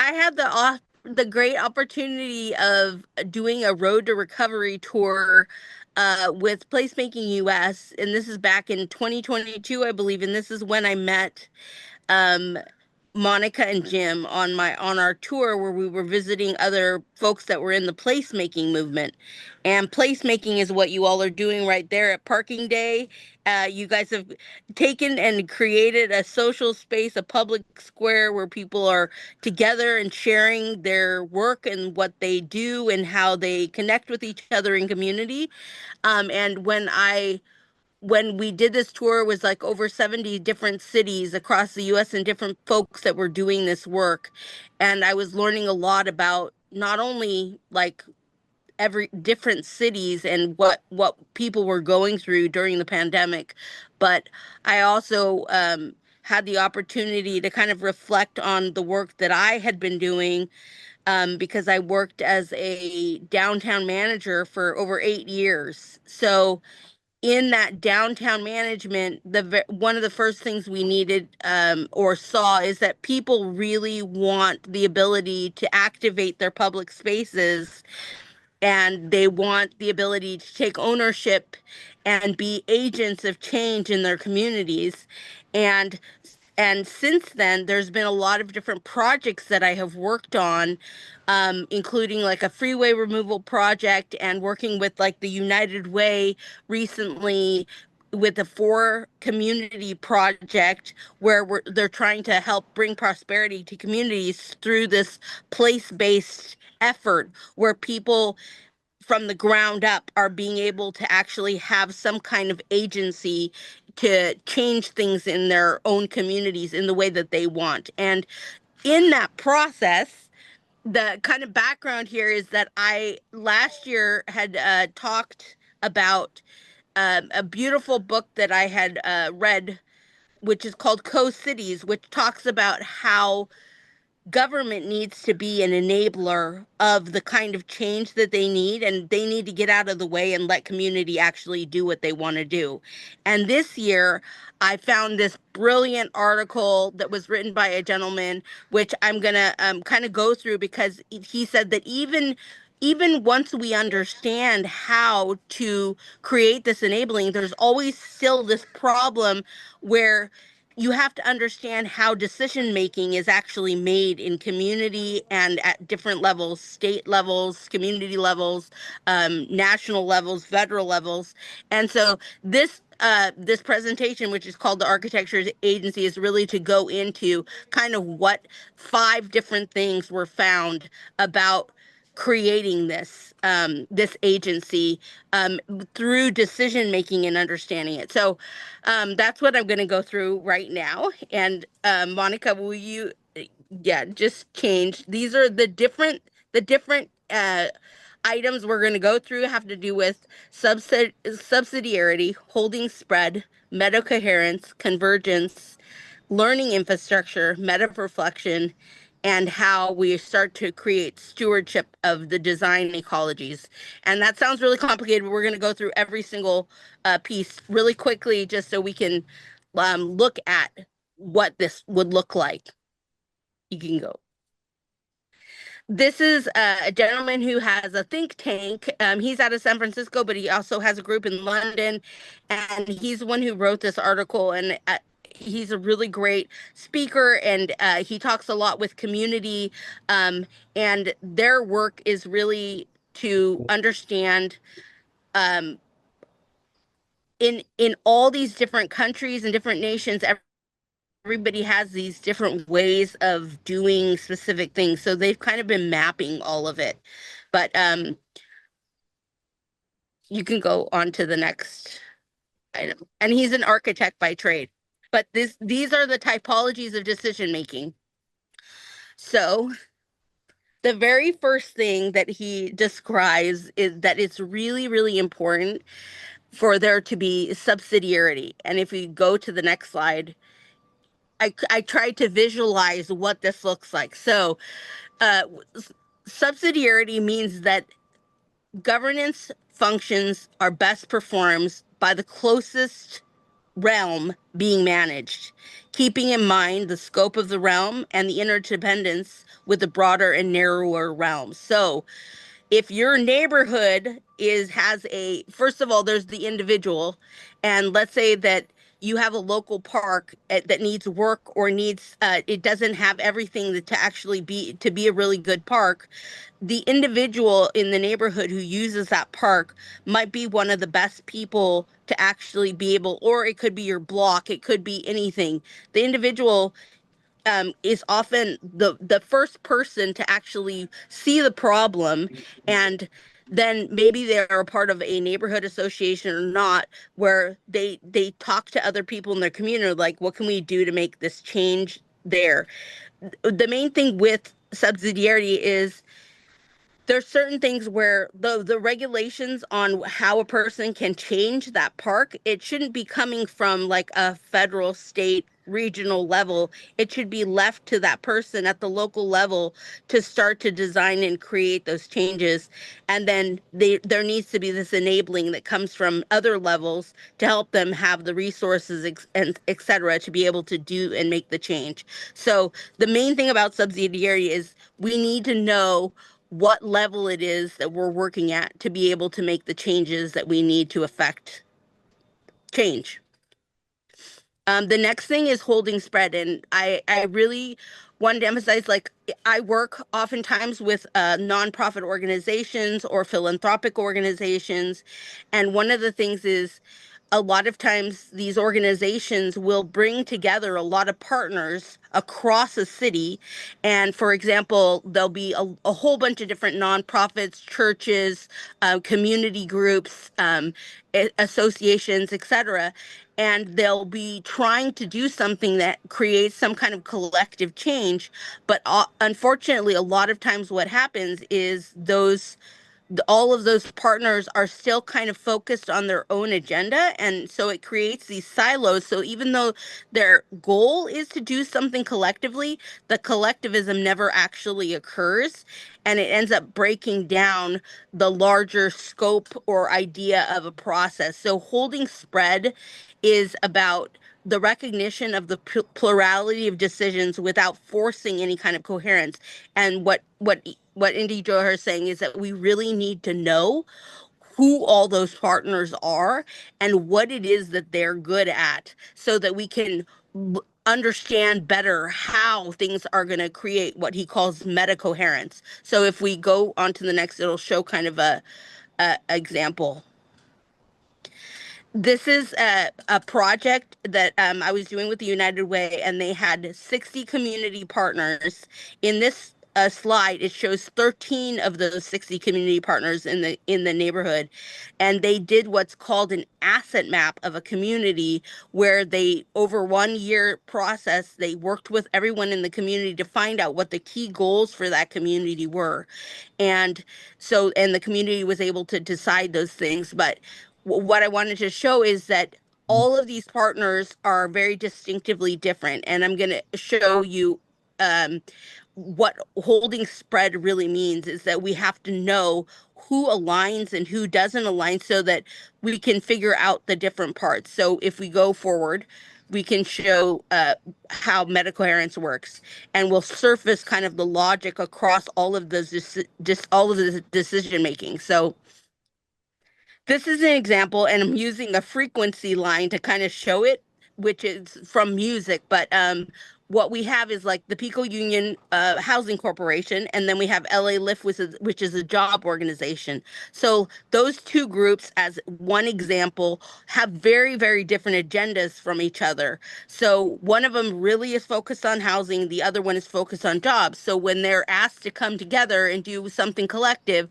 I had the great opportunity of doing a Road to Recovery tour with Placemaking US, and this is back in 2022, I believe, and this is when I met um, Monica and Jim on our tour where we were visiting other folks that were in the placemaking movement. And placemaking is what you all are doing right there at Parking Day. You guys have taken and created a social space, a public square where people are together and sharing their work and what they do and how they connect with each other in community. And when we did this tour, it was like over 70 different cities across the US and different folks that were doing this work. And I was learning a lot about not only like every different cities and what people were going through during the pandemic, but I also had the opportunity to kind of reflect on the work that I had been doing because I worked as a downtown manager for over 8 years. So in that downtown management, one of the first things we needed or saw is that people really want the ability to activate their public spaces, and they want the ability to take ownership and be agents of change in their communities. And and since then, there's been a lot of different projects that I have worked on, including like a freeway removal project and working with like the United Way recently with the Four Community Project, where they're trying to help bring prosperity to communities through this place-based effort where people from the ground up are being able to actually have some kind of agency to change things in their own communities in the way that they want. And in that process, the kind of background here is that I last year had talked about a beautiful book that I had read, which is called Co-Cities, which talks about how government needs to be an enabler of the kind of change that they need, and they need to get out of the way and let community actually do what they want to do. And this year I found this brilliant article that was written by a gentleman, which I'm gonna kind of go through, because he said that even once we understand how to create this enabling, there's always still this problem where you have to understand how decision making is actually made in community and at different levels, state levels, community levels, national levels, federal levels. And so this presentation, which is called the Architecture Agency, is really to go into kind of what 5 different things were found about creating this agency through decision making and understanding it. So that's what I'm going to go through right now. And Monica, will you, yeah, just change. These are the different items we're going to go through have to do with subsidiarity, holding spread, meta coherence, convergence, learning infrastructure, meta reflection, and how we start to create stewardship of the design ecologies. And that sounds really complicated, but we're going to go through every single piece really quickly just so we can look at what this would look like. You can go. This is a gentleman who has a think tank. He's out of San Francisco, but he also has a group in London. And he's the one who wrote this article. And he's a really great speaker. And he talks a lot with community. And their work is really to understand um, in all these different countries and different nations, everybody has these different ways of doing specific things. So they've kind of been mapping all of it. But you can go on to the next item. And he's an architect by trade. But these are the typologies of decision making. So the very first thing that he describes is that it's really, really important for there to be subsidiarity. And if we go to the next slide, I tried to visualize what this looks like. So uh, subsidiarity means that governance functions are best performed by the closest realm being managed, keeping in mind the scope of the realm and the interdependence with the broader and narrower realms. So, if your neighborhood is has a first of all, there's the individual, and let's say that you have a local park that needs work or needs it doesn't have everything to actually be a really good park. The individual in the neighborhood who uses that park might be one of the best people to actually be able, or it could be your block, it could be anything. The individual is often the first person to actually see the problem, and then maybe they're a part of a neighborhood association or not, where they talk to other people in their community, like, what can we do to make this change there? The main thing with subsidiarity is there's certain things where the regulations on how a person can change that park, it shouldn't be coming from like a federal, state, regional level. It should be left to that person at the local level to start to design and create those changes. And then there needs to be this enabling that comes from other levels to help them have the resources and et cetera to be able to do and make the change. So the main thing about subsidiarity is we need to know what level it is that we're working at to be able to make the changes that we need to affect change. The next thing is holding spread, and I really wanted to emphasize, like, I work oftentimes with nonprofit organizations or philanthropic organizations, and one of the things is a lot of times these organizations will bring together a lot of partners across a city. And for example, there'll be a whole bunch of different nonprofits, churches, community groups, associations, etc. And they'll be trying to do something that creates some kind of collective change. But unfortunately, a lot of times what happens is all of those partners are still kind of focused on their own agenda. And so it creates these silos. So even though their goal is to do something collectively, the collectivism never actually occurs. And it ends up breaking down the larger scope or idea of a process. So holding spread is about the recognition of the plurality of decisions without forcing any kind of coherence. And what Indy Johar is saying is that we really need to know who all those partners are and what it is that they're good at, so that we can understand better how things are going to create what he calls meta coherence. So if we go on to the next, it'll show kind of a example. This is a project that I was doing with the United Way, and they had 60 community partners. In this slide, it shows 13 of those 60 community partners in the neighborhood, and they did what's called an asset map of a community, where they, over 1 year process, they worked with everyone in the community to find out what the key goals for that community were. And so, and the community was able to decide those things. But what I wanted to show is that all of these partners are very distinctively different. And I'm going to show you um, what holding spread really means, is that we have to know who aligns and who doesn't align so that we can figure out the different parts. So if we go forward, we can show how metacoherence works, and we'll surface kind of the logic across all of those all of the decision making. So this is an example, and I'm using a frequency line to kind of show it, which is from music. But what we have is like the Pico Union Housing Corporation, and then we have LA Lift, which is a job organization. So those two groups, as one example, have very, very different agendas from each other. So one of them really is focused on housing, the other one is focused on jobs. So when they're asked to come together and do something collective,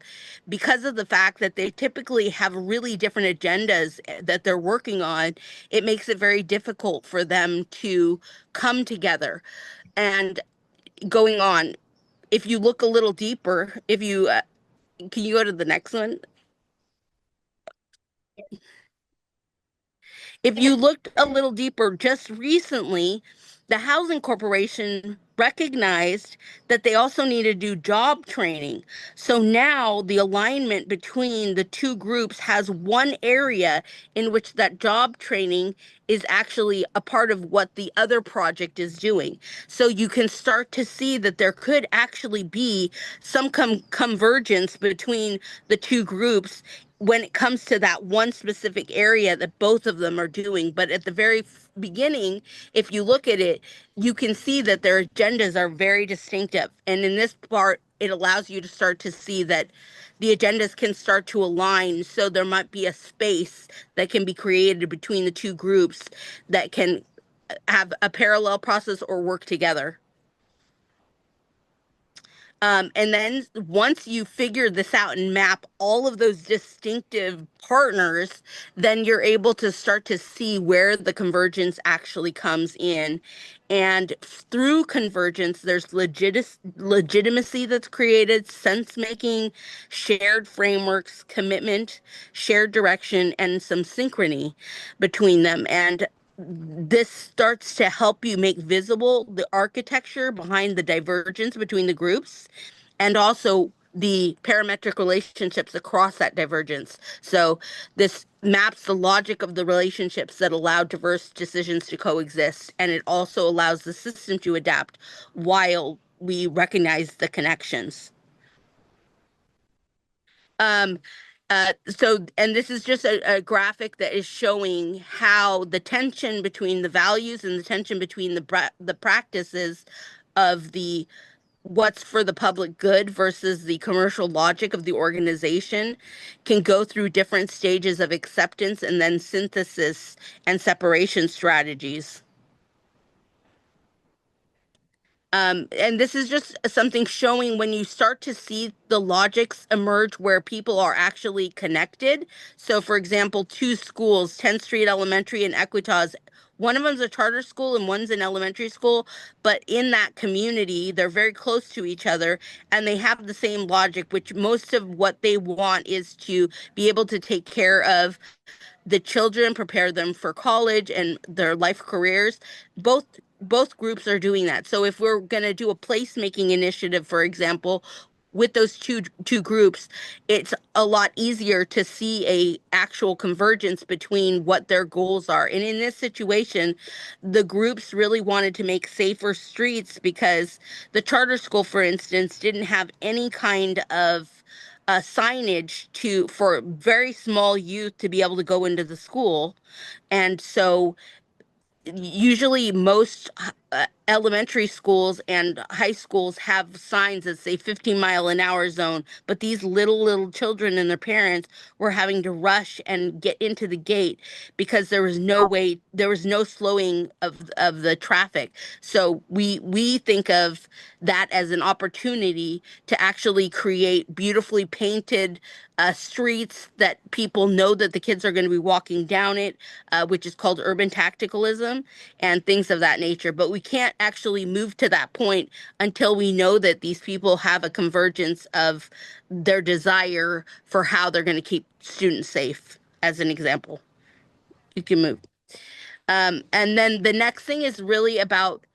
because of the fact that they typically have really different agendas that they're working on, it makes it very difficult for them to come together. And going on, if you look a little deeper, if you can you go to the next one? If you looked a little deeper just recently, the housing corporation recognized that they also need to do job training. So now the alignment between the two groups has one area in which that job training is actually a part of what the other project is doing. So you can start to see that there could actually be some convergence between the two groups when it comes to that one specific area that both of them are doing. But at the very beginning, if you look at it, you can see that their agendas are very distinctive. And in this part, it allows you to start to see that the agendas can start to align. So there might be a space that can be created between the two groups that can have a parallel process or work together. And then once you figure this out and map all of those distinctive partners, then you're able to start to see where the convergence actually comes in. And through convergence, there's legitimacy that's created, sense making, shared frameworks, commitment, shared direction, and some synchrony between them. And this starts to help you make visible the architecture behind the divergence between the groups and also the parametric relationships across that divergence. So this maps the logic of the relationships that allow diverse decisions to coexist, and it also allows the system to adapt while we recognize the connections. Um, and this is just a graphic that is showing how the tension between the values and the tension between the practices of the what's for the public good versus the commercial logic of the organization can go through different stages of acceptance and then synthesis and separation strategies. And this is just something showing when you start to see the logics emerge where people are actually connected. So, for example, two schools, 10th Street Elementary and Equitas, one of them's a charter school and one's an elementary school, but in that community, they're very close to each other and they have the same logic, which most of what they want is to be able to take care of the children, prepare them for college and their life careers. Both groups are doing that. So if we're going to do a placemaking initiative, for example, with those two groups, it's a lot easier to see a actual convergence between what their goals are. And in this situation, the groups really wanted to make safer streets because the charter school, for instance, didn't have any kind of signage to for very small youth to be able to go into the school. And so usually most elementary schools and high schools have signs that say 15-mile-an-hour zone, but these little children and their parents were having to rush and get into the gate because there was no slowing of the traffic. So we think of that as an opportunity to actually create beautifully painted streets that people know that the kids are going to be walking down it, which is called urban tacticalism and things of that nature. But we can't actually move to that point until we know that these people have a convergence of their desire for how they're going to keep students safe, as an example. You can move. And then the next thing is really about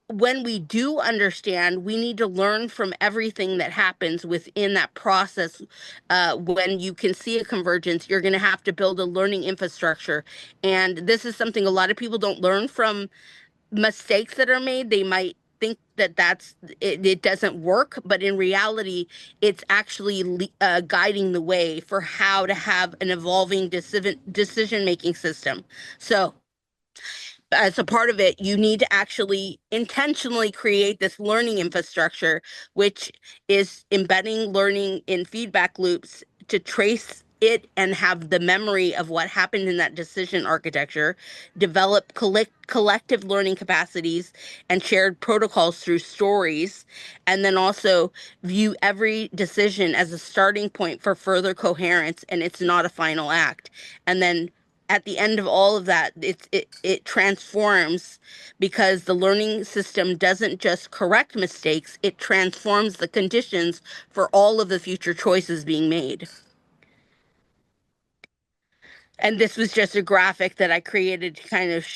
when we do understand, we need to learn from everything that happens within that process. When you can see a convergence, you're going to have to build a learning infrastructure. And this is something a lot of people don't learn from mistakes that are made. They might think that it doesn't work, but in reality, it's actually guiding the way for how to have an evolving decision making system. So as a part of it, you need to actually intentionally create this learning infrastructure, which is embedding learning in feedback loops to trace it and have the memory of what happened in that decision architecture, develop collective learning capacities and shared protocols through stories, and then also view every decision as a starting point for further coherence and it's not a final act. And then at the end of all of that, it transforms because the learning system doesn't just correct mistakes, it transforms the conditions for all of the future choices being made. And this was just a graphic that I created to kind of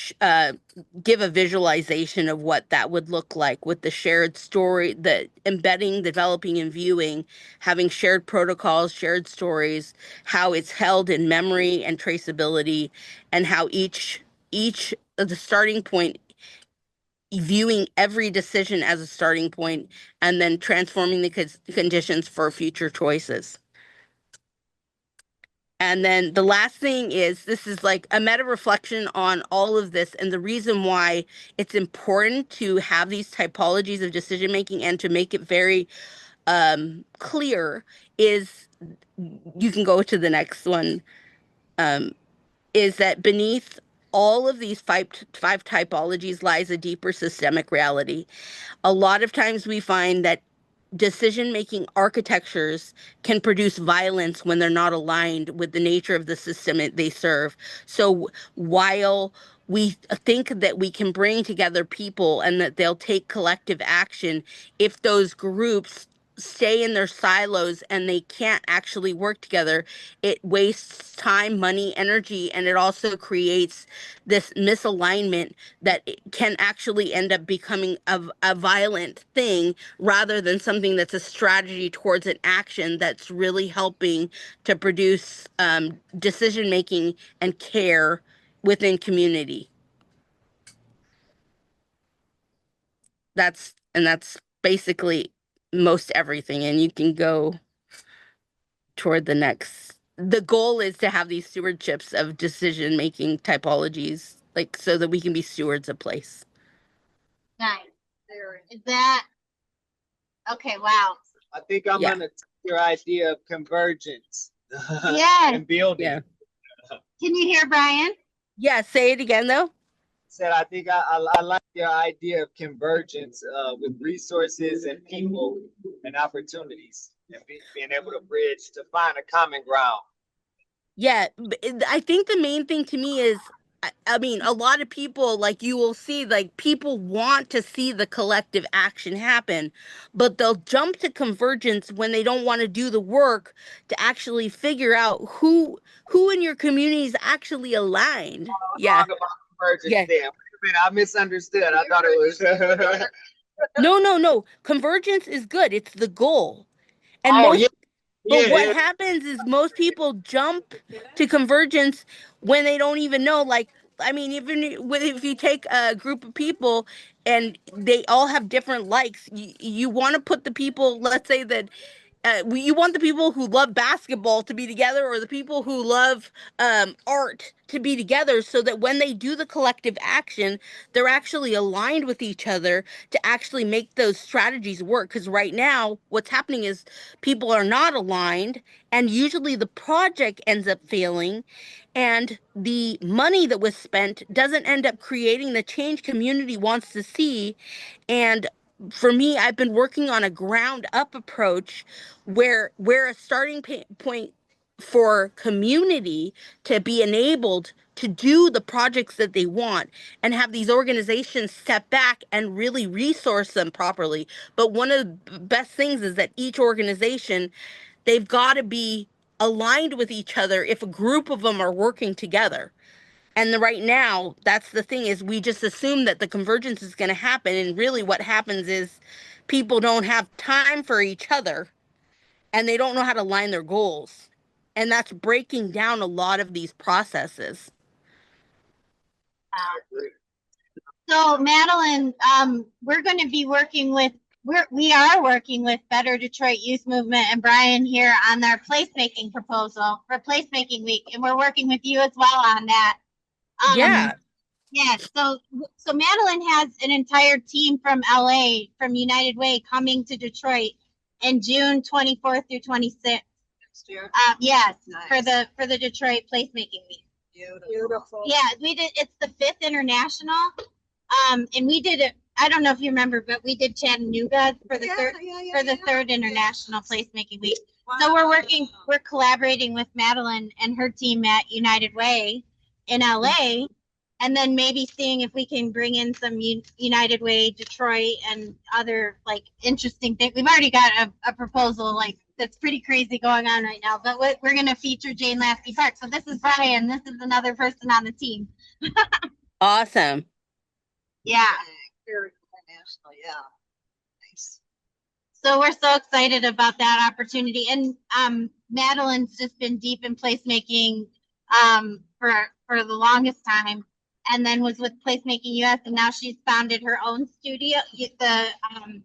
give a visualization of what that would look like with the shared story, the embedding, developing, and viewing, having shared protocols, shared stories, how it's held in memory and traceability, and how each of the starting point, viewing every decision as a starting point, and then transforming the conditions for future choices. And then the last thing is this is like a meta reflection on all of this. And the reason why it's important to have these typologies of decision making and to make it very clear is, you can go to the next one, um, is that beneath all of these five typologies lies a deeper systemic reality. A lot of times we find that decision making architectures can produce violence when they're not aligned with the nature of the system they serve. So while we think that we can bring together people and that they'll take collective action, if those groups stay in their silos and they can't actually work together, it wastes time, money, energy, and it also creates this misalignment that can actually end up becoming a violent thing rather than something that's a strategy towards an action that's really helping to produce decision making and care within community. That's basically most everything. And you can go toward the next. The goal is to have these stewardships of decision making typologies, like so that we can be stewards of place. Nice. Is that okay? Wow. I think I'm Yeah. gonna take your idea of convergence. Yes. And building. Yeah. Can you hear Brian? Yeah. Say it again, though. Said I think I like your idea of convergence with resources and people and opportunities and being able to bridge to find a common ground. Yeah, I think the main thing to me is, I mean, a lot of people, like you will see, like people want to see the collective action happen, but they'll jump to convergence when they don't want to do the work to actually figure out who in your community is actually aligned. Yeah. Wrong about convergence Yeah. there. Wait a minute, I misunderstood. I thought it was. No. Convergence is good. It's the goal. And Oh, most yeah. But what Yeah. happens is most people jump to convergence when they don't even know. Like, I mean, even if you take a group of people and they all have different likes, you want to put the people, let's say that you want the people who love basketball to be together, or the people who love art to be together, so that when they do the collective action, they're actually aligned with each other to actually make those strategies work. Because right now, what's happening is people are not aligned, and usually the project ends up failing, and the money that was spent doesn't end up creating the change community wants to see. And for me, I've been working on a ground up approach where a starting point for community to be enabled to do the projects that they want, and have these organizations step back and really resource them properly. But one of the best things is that each organization, they've got to be aligned with each other if a group of them are working together. And right now, that's the thing, is we just assume that the convergence is going to happen. And really what happens is people don't have time for each other, and they don't know how to line their goals. And that's breaking down a lot of these processes. So Madeleine, we're going to be working with, we are working with Better Detroit Youth Movement and Brian here on their placemaking proposal for Placemaking Week. And we're working with you as well on that. Yeah. Yeah, so Madeleine has an entire team from LA, from United Way, coming to Detroit in June 24th through 26th. Next year? Yes, Nice. for the Detroit Placemaking Week. Beautiful. Yeah, we did. It's the 5th international. And we did it. I don't know if you remember, but we did Chattanooga for the third international placemaking week. Wow. So we're collaborating with Madeleine and her team at United Way in LA, and then maybe seeing if we can bring in some United Way Detroit and other like interesting things. We've already got a proposal like that's pretty crazy going on right now. But we're going to feature Jane Lasky Park. So this is Brian. This is another person on the team. Awesome. Yeah. Very international, yeah. Nice. So we're so excited about that opportunity. And Madeleine's just been deep in placemaking for the longest time, and then was with Placemaking US, and now she's founded her own studio, the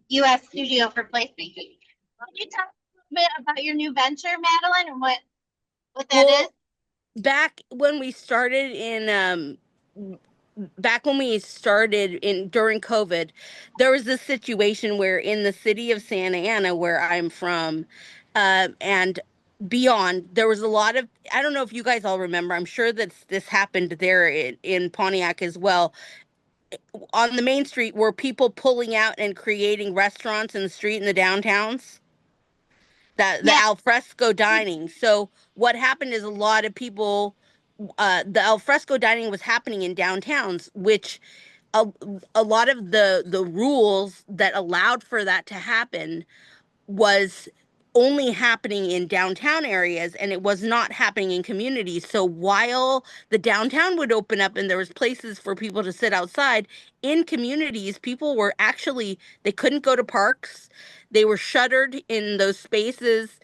US studio for placemaking. Can you talk a bit about your new venture, Madeleine, and what that is? Back when we started during COVID, there was this situation where in the city of Santa Ana, where I'm from, and beyond, there was a lot of, I don't know if you guys all remember, I'm sure that this happened there in Pontiac as well. On the main street were people pulling out and creating restaurants in the street in the downtowns, the Yeah. alfresco dining. So what happened is a lot of people, the alfresco dining was happening in downtowns, which a, a lot of the rules that allowed for that to happen was only happening in downtown areas, and it was not happening in communities. So while the downtown would open up and there was places for people to sit outside, in communities people were actually, they couldn't go to parks, they were shuttered in those spaces,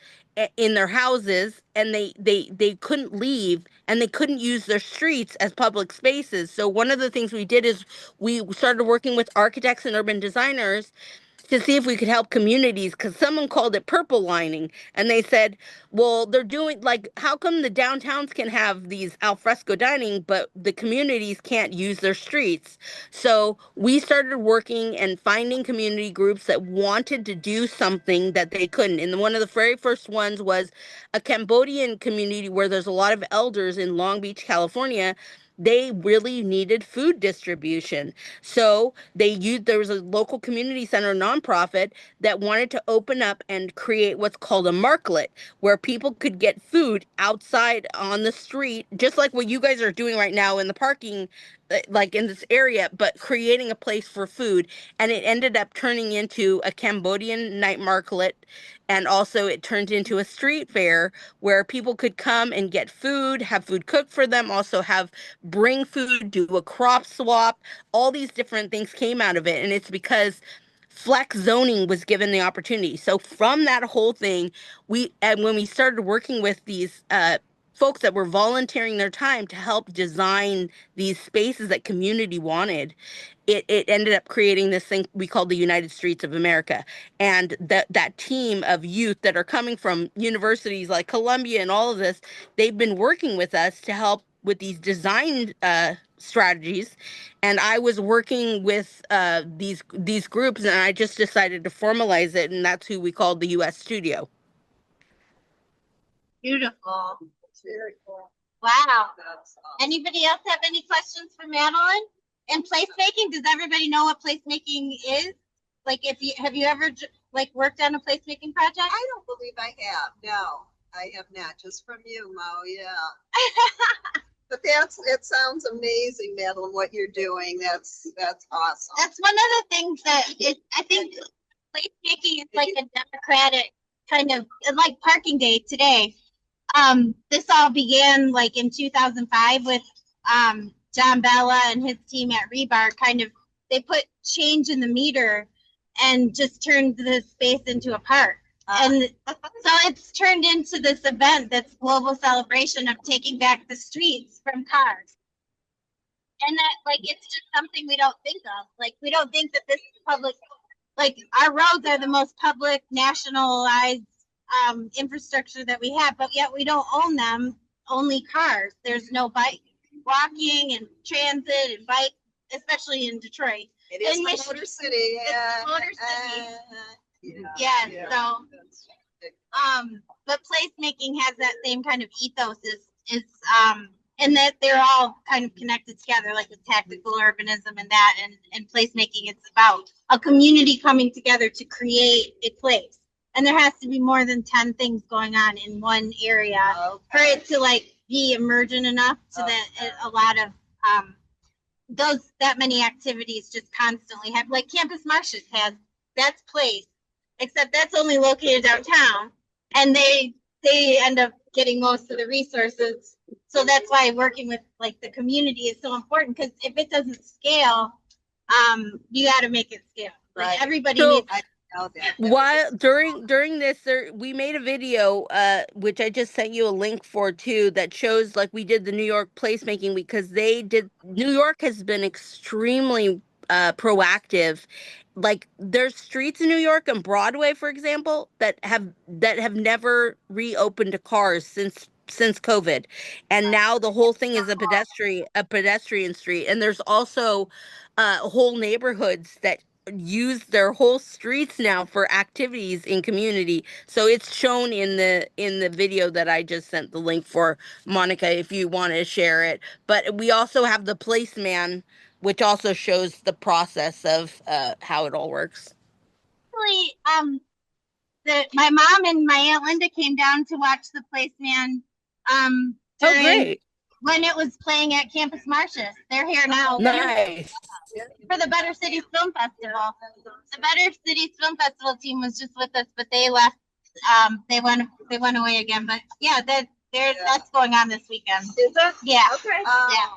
in their houses, and they couldn't leave, and they couldn't use their streets as public spaces. So one of the things we did is we started working with architects and urban designers to see if we could help communities, because someone called it purple lining, and they said, well, they're doing, like, how come the downtowns can have these alfresco dining but the communities can't use their streets? So we started working and finding community groups that wanted to do something that they couldn't, and one of the very first ones was a Cambodian community where there's a lot of elders in Long Beach, California. They really needed food distribution. So there was a local community center nonprofit that wanted to open up and create what's called a marklet, where people could get food outside on the street, just like what you guys are doing right now in the parking, like in this area, but creating a place for food. And it ended up turning into a Cambodian night marklet. And also it turned into a street fair where people could come and get food, have food cooked for them, also have bring food, do a crop swap. All these different things came out of it, and it's because flex zoning was given the opportunity. So from that whole thing, when we started working with these folks that were volunteering their time to help design these spaces that community wanted, it ended up creating this thing we call the United Streets of America. And that team of youth that are coming from universities like Columbia and all of this, they've been working with us to help with these design strategies. And I was working with these groups, and I just decided to formalize it, and that's who we called the US Studio. Beautiful. It's very cool. Wow. That's Anybody else have any questions for Madeleine? And placemaking, does everybody know what placemaking is? Like, have you ever like worked on a placemaking project? I don't believe I have. No, I have not. Just from you, Mo. Yeah. But it sounds amazing, Madeline, what you're doing. That's awesome. That's one of the things that I think placemaking is like a democratic kind of like parking day today. This all began like in 2005 with John Bella and his team at Rebar. They put change in the meter and just turned the space into a park. And so it's turned into this event that's global celebration of taking back the streets from cars. And that, like, it's just something we don't think of. Like, we don't think that this is public. Like, our roads are the most public, nationalized infrastructure that we have, but yet we don't own them. Only cars. There's no bike, walking, and transit and bike, especially in Detroit. It is the Motor City. It's the Motor City. Yeah. So, but placemaking has that same kind of ethos. And that they're all kind of connected together, like with tactical urbanism and that, and placemaking. It's about a community coming together to create a place. And there has to be more than 10 things going on in one area for it to like be emergent enough so that a lot of that many activities just constantly have, like Campus Marshes has, that's place, except that's only located downtown. and they end up getting most of the resources. So that's why working with like the community is so important, because if it doesn't scale, you got to make it scale. Like Right. everybody So needs. I know that. while during this, we made a video, which I just sent you a link for too, that shows like we did the New York placemaking week, because New York has been extremely proactive. Like there's streets in New York and Broadway, for example, that have never reopened to cars since COVID, and now the whole thing is a pedestrian street. And there's also whole neighborhoods that use their whole streets now for activities in community. So it's shown in the video that I just sent the link for, Monica, if you want to share it. But we also have the placeman, which also shows the process of how it all works. Actually, my mom and my Aunt Linda came down to watch the Placeman Oh, during great. when it was playing at Campus Martius. They're here now Nice. for the Better Cities Film Festival. The Better Cities Film Festival team was just with us, but they left. They went away again. But yeah, that's going on this weekend. Is that? Yeah. Okay. Yeah.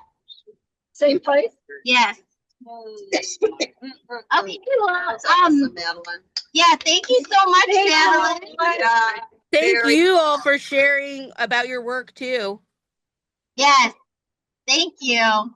Same place? Yes. Okay. Well, Awesome, Madeline. yeah. Thank you so much, Madeline. Thank Very you all for sharing about your work too. Yes. Thank you.